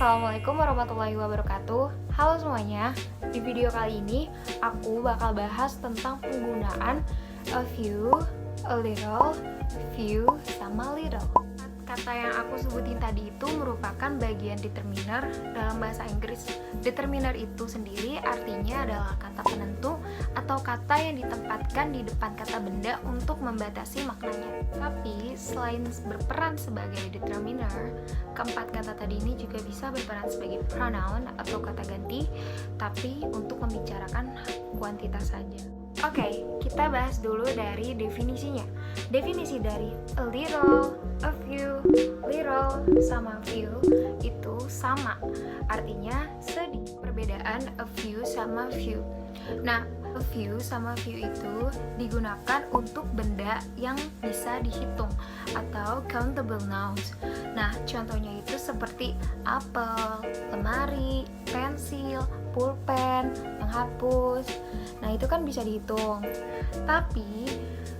Assalamualaikum warahmatullahi wabarakatuh. Halo semuanya, di video kali ini aku bakal bahas tentang penggunaan a few, a little, few, sama little. Kata yang aku sebutin tadi itu merupakan bagian determiner dalam bahasa Inggris. Determiner itu sendiri artinya adalah kata penentu atau kata yang ditempatkan di depan kata benda untuk membatasi maknanya. Tapi selain berperan sebagai determiner, keempat kata tadi ini juga bisa berperan sebagai pronoun atau kata ganti, tapi untuk membicarakan kuantitas saja. Oke, kita bahas dulu dari definisinya. Definisi dari a little, a few, little, sama few itu sama. Artinya sedikit. Perbedaan a few sama few. Nah, a few sama few itu digunakan untuk benda yang bisa dihitung atau countable nouns. Nah, contohnya itu seperti apel, lemari, pensil, pulpen, penghapus. Nah, itu kan bisa dihitung. Tapi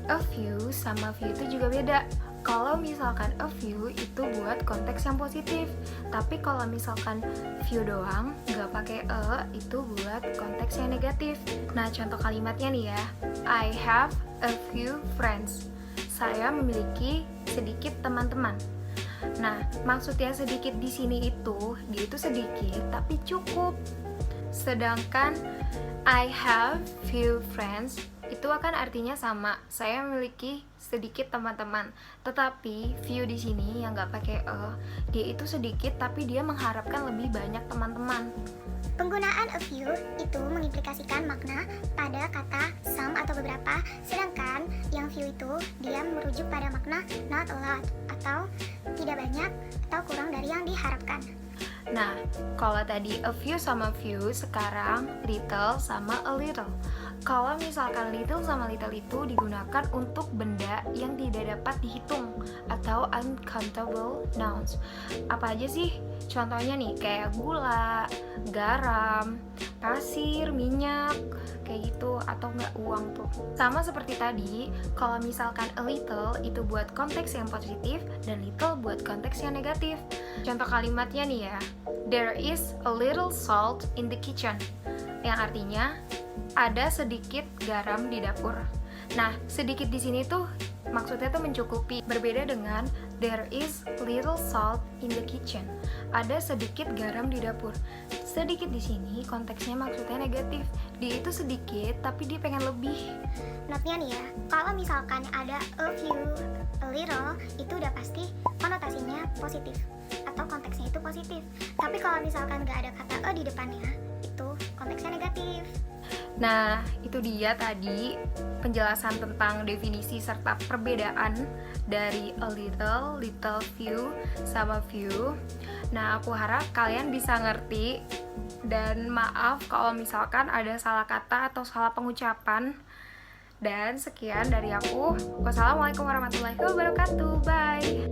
a few sama few itu juga beda. Kalau misalkan a few itu buat konteks yang positif, tapi kalau misalkan few doang nggak pakai a itu buat konteks yang negatif. Nah, contoh kalimatnya nih ya, I have a few friends. Saya memiliki sedikit teman-teman. Nah, maksudnya sedikit di sini itu dia itu sedikit tapi cukup. Sedangkan I have few friends itu akan artinya sama, saya memiliki sedikit teman-teman. Tetapi few di sini yang nggak pakai a, dia itu sedikit tapi dia mengharapkan lebih banyak teman-teman. Penggunaan a few itu mengimplikasikan makna pada kata some atau beberapa, sedangkan yang few itu dia merujuk pada makna not a lot atau tidak banyak atau kurang dari yang diharapkan. Nah, kalau tadi a few sama few, sekarang little sama a little. Kalau misalkan little sama little itu digunakan untuk benda yang tidak dapat dihitung atau uncountable nouns. Apa aja sih? Contohnya nih kayak gula, garam, pasir, minyak, kayak gitu, atau enggak uang tuh. Sama seperti tadi, kalau misalkan a little itu buat konteks yang positif dan little buat konteks yang negatif. Contoh kalimatnya nih ya, there is a little salt in the kitchen, yang artinya ada sedikit garam di dapur. Nah, sedikit di sini tuh maksudnya tuh mencukupi. Berbeda dengan there is little salt in the kitchen, ada sedikit garam di dapur. Sedikit di sini konteksnya maksudnya negatif. Dia itu sedikit tapi dia pengen lebih. Notnya nih ya, kalau misalkan ada a few, a little, itu udah pasti konotasinya positif atau konteksnya itu positif. Tapi kalau misalkan nggak ada kata a di depannya, itu konteksnya negatif. Nah, itu dia tadi penjelasan tentang definisi serta perbedaan dari a little, little, few, sama few. Nah, aku harap kalian bisa ngerti dan maaf kalau misalkan ada salah kata atau salah pengucapan. Dan sekian dari aku. Wassalamualaikum warahmatullahi wabarakatuh. Bye.